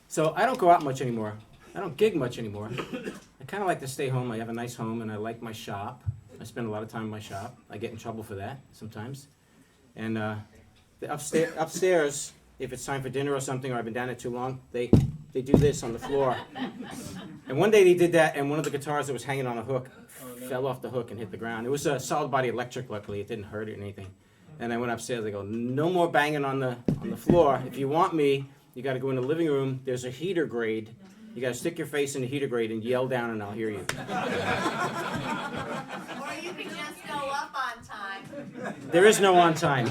So I don't go out much anymore. I don't gig much anymore. I kind of like to stay home. I have a nice home, and I like my shop. I spend a lot of time in my shop. I get in trouble for that sometimes. And the upstairs, if it's time for dinner or something, or I've been down there too long, they do this on the floor. And one day they did that, and one of the guitars that was hanging on a hook fell off the hook and hit the ground. It was a solid body electric, luckily. It didn't hurt it or anything. And I went upstairs. I go, no more banging on the floor. If you want me, you got to go in the living room. There's a heater grade. You got to stick your face in the heater grade and yell down, and I'll hear you. Or you can just go up on time. There is no on time.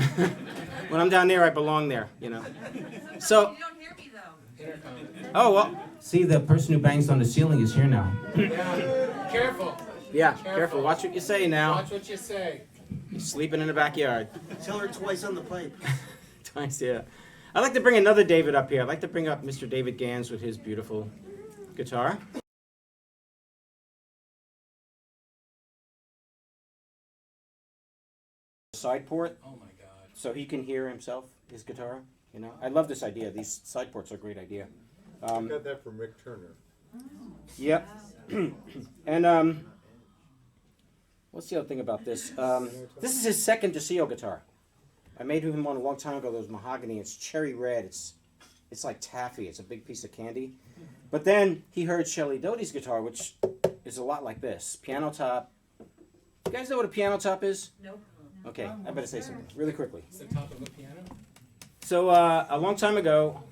When I'm down there, I belong there, you know. So. You don't hear me though. Oh well. See, the person who bangs on the ceiling is here now. Careful. Yeah, careful. Watch what you say now. Watch what you say. He's sleeping in the backyard. Tell her twice on the pipe. Twice, yeah. I'd like to bring another David up here. I'd like to bring up Mr. David Gans with his beautiful guitar. Side port. Oh my God. So he can hear himself, his guitar. You know, I love this idea. These side ports are a great idea. I got that from Rick Turner. Yep. And what's the other thing about this? This is his second DeSio guitar. I made him one a long time ago. That was mahogany. It's cherry red. It's like taffy. It's a big piece of candy. But then he heard Shelley Doty's guitar, which is a lot like this. Piano top. You guys know what a piano top is? Nope. Okay, I better say something really quickly. It's the top of a piano. So a long time ago,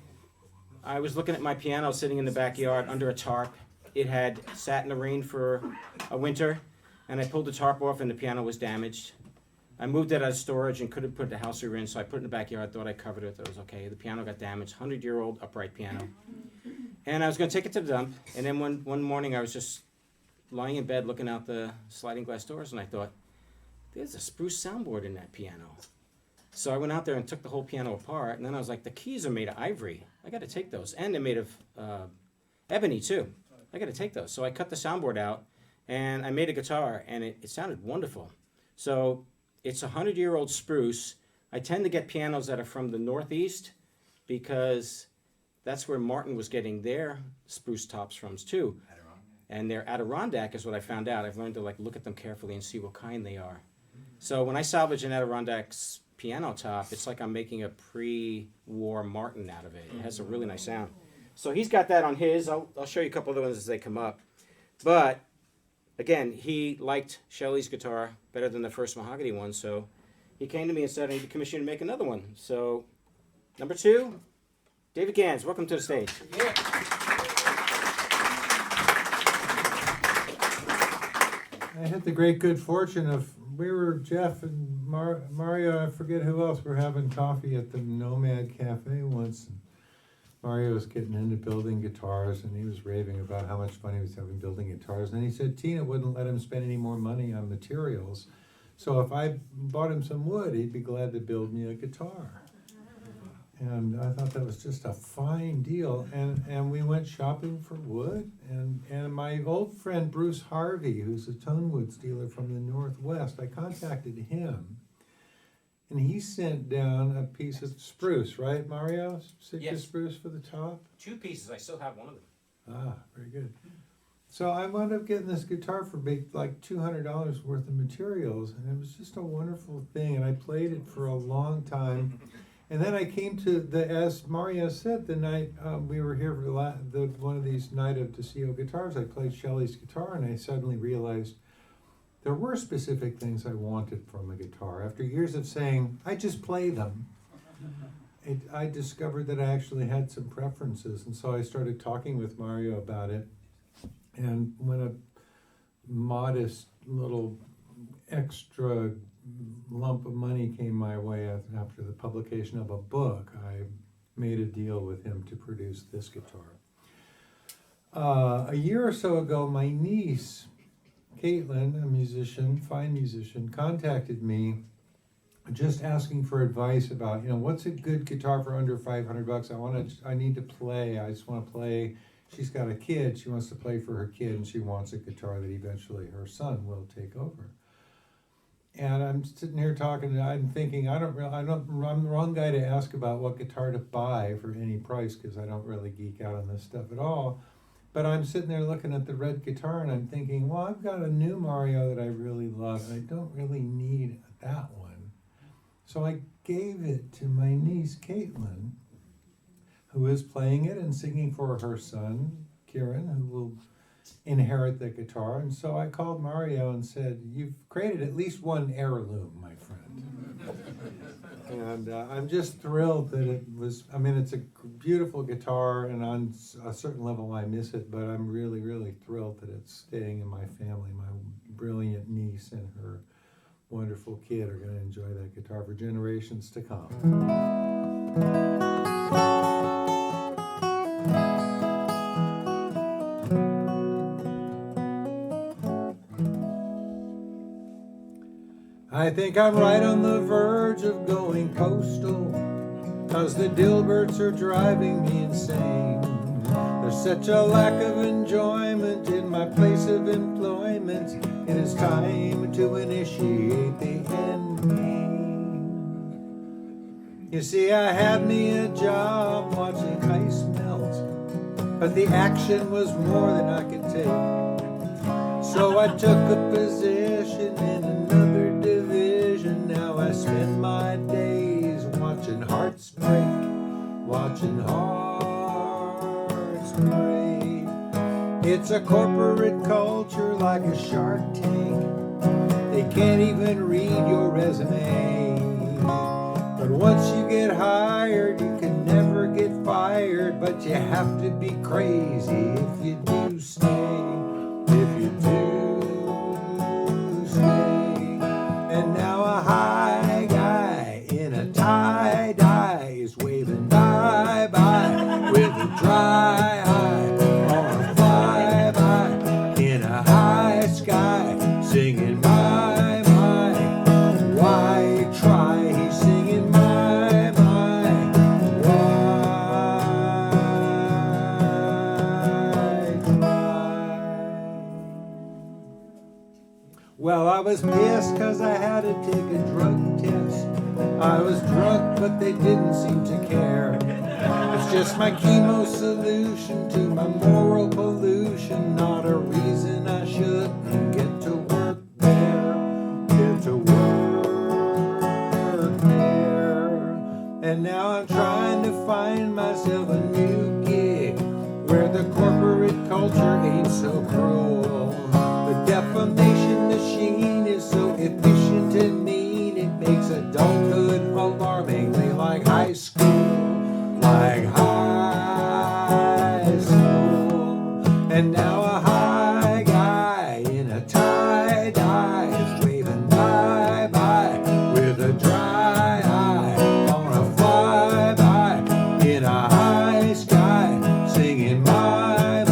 I was looking at my piano sitting in the backyard under a tarp. It had sat in the rain for a winter, and I pulled the tarp off and the piano was damaged. I moved it out of storage and couldn't put the house we were in, so I put it in the backyard, thought I covered it, that was okay. The piano got damaged, 100-year-old upright piano. And I was going to take it to the dump, and then one morning I was just lying in bed looking out the sliding glass doors, and I thought, there's a spruce soundboard in that piano. So I went out there and took the whole piano apart, and then I was like, the keys are made of ivory. I got to take those. And they're made of ebony, too. I got to take those. So I cut the soundboard out, and I made a guitar, and it sounded wonderful. So it's a 100-year-old spruce. I tend to get pianos that are from the Northeast because that's where Martin was getting their spruce tops from, too. And their Adirondack is what I found out. I've learned to look at them carefully and see what kind they are. So when I salvage an Adirondack's piano top, it's like I'm making a pre-war Martin out of it. It has a really nice sound. So he's got that on his. I'll show you a couple other ones as they come up. But again, he liked Shelley's guitar better than the first mahogany one, so he came to me and said I need to commission you to make another one. So number 2, David Gans, welcome to the stage. Yeah. I had the great good fortune of, Jeff and Mario, I forget who else, were having coffee at the Nomad Cafe once. And Mario was getting into building guitars, and he was raving about how much fun he was having building guitars. And then he said Tina wouldn't let him spend any more money on materials. So if I bought him some wood, he'd be glad to build me a guitar. And I thought that was just a fine deal. And we went shopping for wood. And my old friend Bruce Harvey, who's a tone woods dealer from the Northwest, I contacted him. And he sent down a piece of spruce, right, Mario? Yes. Spruce for the top? 2 pieces. I still have one of them. Ah, very good. So I wound up getting this guitar for like $200 worth of materials. And it was just a wonderful thing. And I played it for a long time. And then I came to as Mario said, the night we were here for one of these Night of DeSio guitars, I played Shelley's guitar, and I suddenly realized there were specific things I wanted from a guitar. After years of saying, I just play them, I discovered that I actually had some preferences, and so I started talking with Mario about it. And when a modest little extra lump of money came my way after the publication of a book, I made a deal with him to produce this guitar. A year or so ago, my niece, Caitlin, a musician, fine musician, contacted me just asking for advice about, what's a good guitar for under $500? I need to play. I just want to play. She's got a kid. She wants to play for her kid, and she wants a guitar that eventually her son will take over. And I'm sitting here talking, I'm thinking, I'm the wrong guy to ask about what guitar to buy for any price, because I don't really geek out on this stuff at all. But I'm sitting there looking at the red guitar and I'm thinking, well, I've got a new Mario that I really love and I don't really need that one. So I gave it to my niece, Caitlin, who is playing it and singing for her son, Kieran, who will inherit the guitar. And so I called Mario and said, you've created at least one heirloom, my friend. And I'm just thrilled that it was, I mean, it's a beautiful guitar, and on a certain level I miss it, but I'm really, really thrilled that it's staying in my family. My brilliant niece and her wonderful kid are going to enjoy that guitar for generations to come. I think I'm right on the verge of going postal, 'cause the Dilberts are driving me insane. There's such a lack of enjoyment in my place of employment. It is time to initiate the end game. You see, I had me a job watching ice melt, but the action was more than I could take. So I took a position in another division. Now I spend my days watching hearts break, watching hearts break. It's a corporate culture like a Shark Tank. They can't even read your resume. But once you get hired, you can never get fired. But you have to be crazy if you do stay. If you do stay. And now a high guy in a tie-dye is waving bye-bye with a dry eye on a fly-by in a high sky, singing my, why try? He's singing my, why try? Well, I was pissed 'cause I had to take a drug test. I was drunk, but they didn't seem to care. It's just my chemo solution to my moral pollution, not a reason I shouldn't get to work there. Get to work there. And now I'm trying to find myself a new gig where the corporate culture ain't so cruel. The defamation machine is so efficient and mean, it makes adulthood alarmingly like high school, like high school. And now a high guy in a tie-dye is waving bye-bye with a dry eye on a fly-by in a high sky, singing my,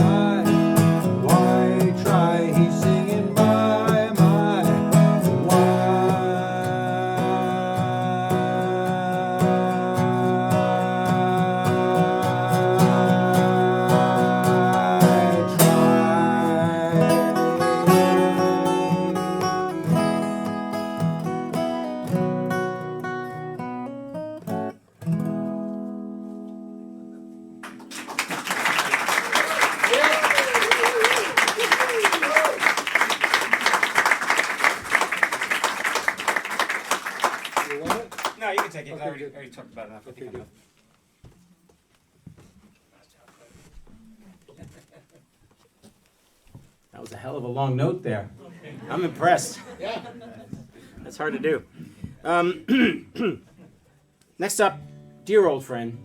why try? He's singing my, why You want it? No, you can take it. Okay, I already, good. already talked about it enough. I Okay, think good. enough. That was a hell of a long note there. I'm impressed. Yeah. That's hard to do. Next up, dear old friend.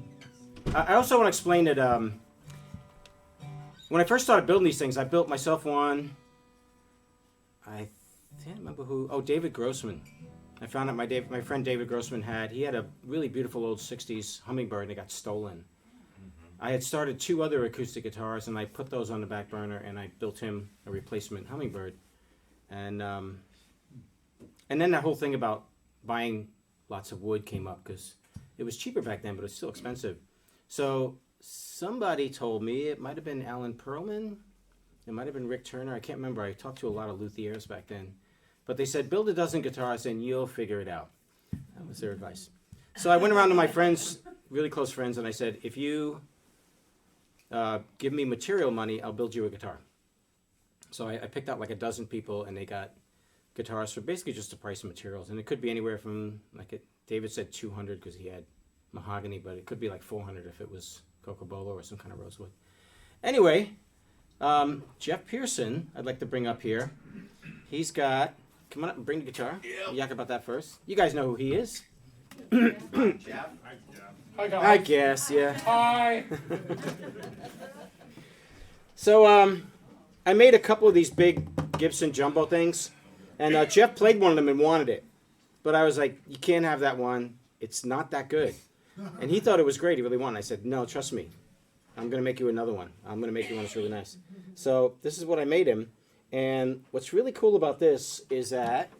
I also want to explain that when I first started building these things, I built myself one. I can't remember who. Oh, David Grossman. I found out my friend David Grossman he had a really beautiful old 60s Hummingbird and it got stolen. I had started 2 other acoustic guitars and I put those on the back burner and I built him a replacement Hummingbird. And then that whole thing about buying lots of wood came up because it was cheaper back then, but it's still expensive. So somebody told me, it might have been Alan Perlman, it might have been Rick Turner, I can't remember. I talked to a lot of luthiers back then. But they said, build a dozen guitars and you'll figure it out. That was their advice. So I went around to my friends, really close friends, and I said, if you give me material money, I'll build you a guitar. So I picked out like a dozen people, and they got guitars for basically just the price of materials. And it could be anywhere from, David said 200 because he had mahogany, but it could be like 400 if it was cocobolo or some kind of rosewood. Anyway, Jeff Pehrson, I'd like to bring up here. He's got, come on up and bring the guitar. Yep. Yak about that first. You guys know who he is. Jeff. Hi, guys. I guess, yeah. Hi. So I made a couple of these big Gibson jumbo things, and Jeff played one of them and wanted it. But I was like, you can't have that one. It's not that good. And he thought it was great. He really wanted it. I said, no, trust me. I'm going to make you another one. I'm going to make you one that's really nice. So this is what I made him. And what's really cool about this is that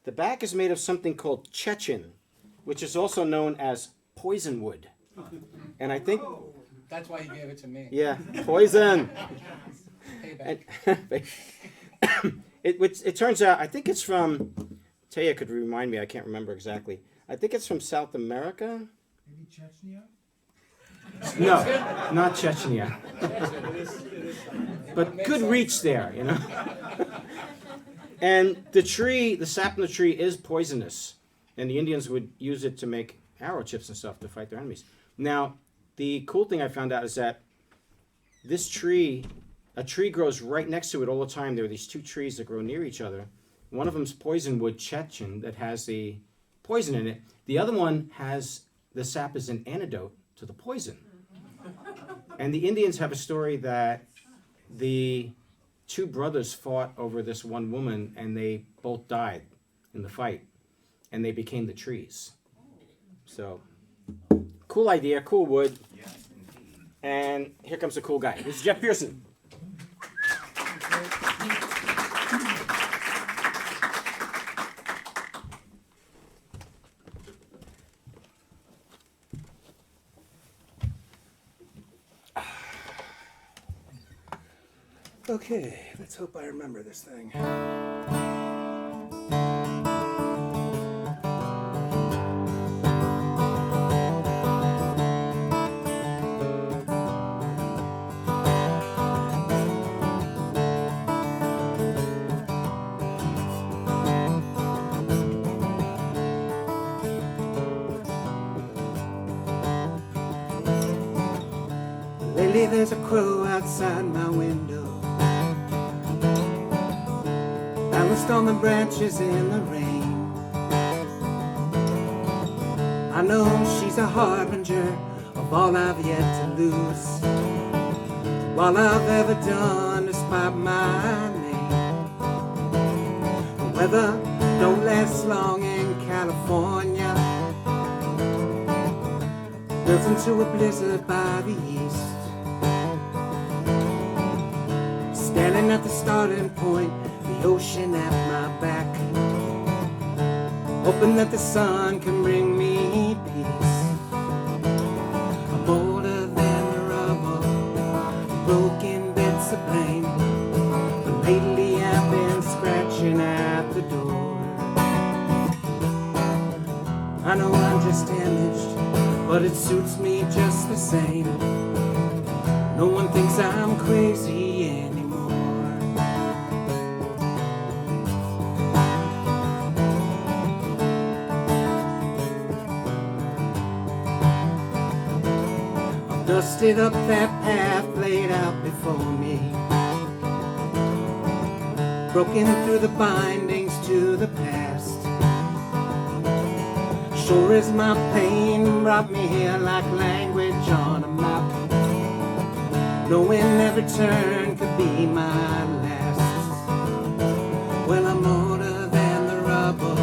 the back is made of something called Chechen, which is also known as poison wood. And I think... That's why he gave it to me. Yeah, poison. Payback. It turns out, I think it's from... Taya could remind me, I can't remember exactly. I think it's from South America. Maybe Chechnya? No, not Chechnya. But good reach there, you know. And the tree, the sap in the tree is poisonous. And the Indians would use it to make arrow chips and stuff to fight their enemies. Now, the cool thing I found out is that this tree, a tree grows right next to it all the time. There are these two trees that grow near each other. One of them's poisonwood Chechen that has the poison in it. The other one has the sap as an antidote to the poison. And the Indians have a story that the two brothers fought over this one woman and they both died in the fight. And they became the trees. So, cool idea, cool wood. And here comes a cool guy. This is Jeff Pehrson. Okay, let's hope I remember this thing. Lately there's a crow outside my window, balanced on the branches in the rain. I know she's a harbinger of all I've yet to lose, all I've ever done despite my name. The weather don't last long in California, built into a blizzard by the east. Standing at the starting point, the ocean at my back, hoping that the sun can bring me peace. I'm older than the rubble, broken bits of blame, but lately I've been scratching at the door. I know I'm just damaged, but it suits me just the same. No one thinks I'm crazy anymore. Dusted up that path laid out before me, broken through the bindings to the past. Sure as my pain brought me here like language on a map, knowing every turn could be my last. Well, I'm older than the rubble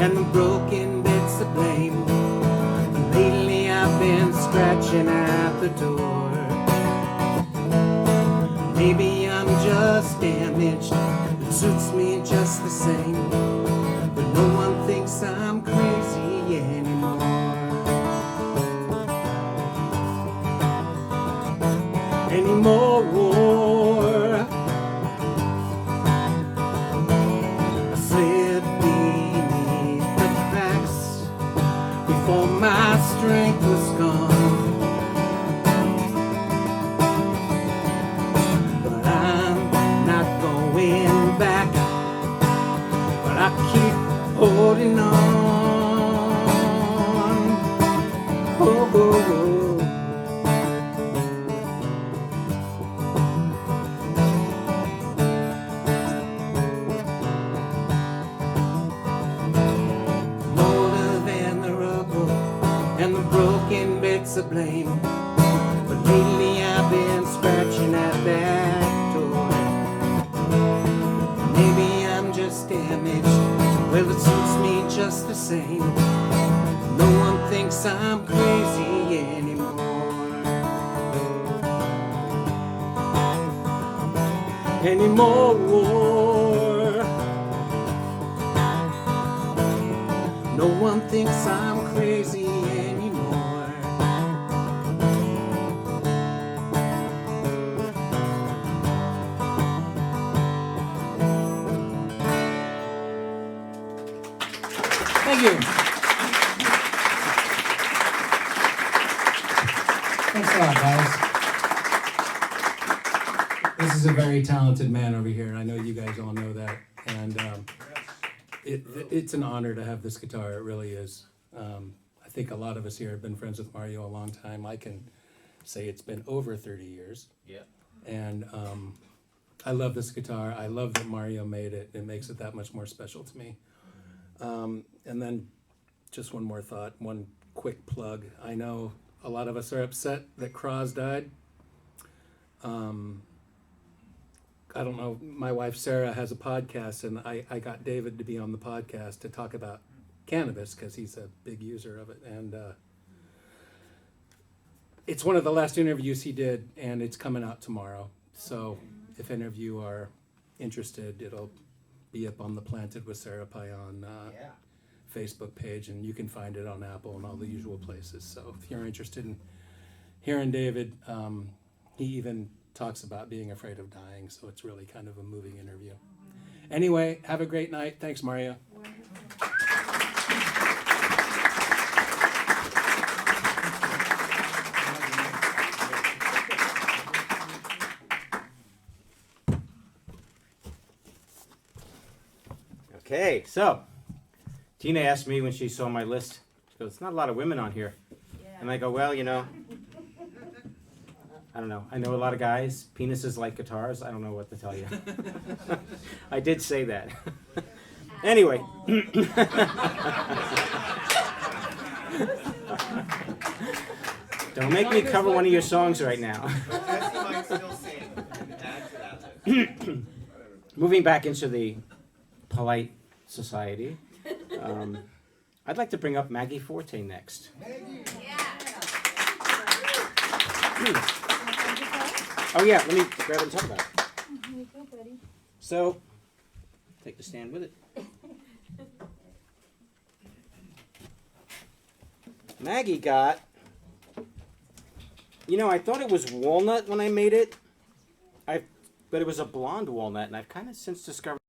and the broken bits of blame, but lately I've been scratching at the door. Maybe I'm just damaged, it suits me just the same, but no one thinks I'm crazy anymore. my strength was gone. But I'm not going back. But I keep holding on. Oh, oh, oh. Broken bits of blame, but lately I've been scratching at that door. Maybe I'm just damaged, well it suits me just the same. No one thinks I'm crazy anymore. No one thinks I'm crazy anymore. Thank you. Thanks a lot, guys. This is a very talented man over here. I know you guys all know that. And it's an honor to have this guitar. It really is. I think a lot of us here have been friends with Mario a long time. I can say it's been over 30 years. Yeah. And I love this guitar. I love that Mario made it. It makes it that much more special to me. And then just one more thought, one quick plug. I know a lot of us are upset that Cross died. I don't know, my wife Sarah has a podcast, and I got David to be on the podcast to talk about cannabis because he's a big user of it. And it's one of the last interviews he did, and it's coming out tomorrow. So if any of you are interested, it'll be up on the Planted with Sarah Payan Facebook page, and you can find it on Apple and all the usual places. So if you're interested in hearing David, he even talks about being afraid of dying, so it's really kind of a moving interview. Anyway, have a great night. Thanks, Mario. Okay, so Tina asked me when she saw my list, she goes, "It's not a lot of women on here." And I go, "Well, you know, I don't know. I know a lot of guys. Penises like guitars. I don't know what to tell you." I did say that. Anyway. Don't make me cover one of your songs right now. Moving back into the polite society, I'd like to bring up Maggie Forte next. Oh yeah, let me grab it and talk about it. Here you go, buddy. So, take the stand with it. Maggie got, you know, I thought it was walnut when I made it, but it was a blonde walnut, and I've kind of since discovered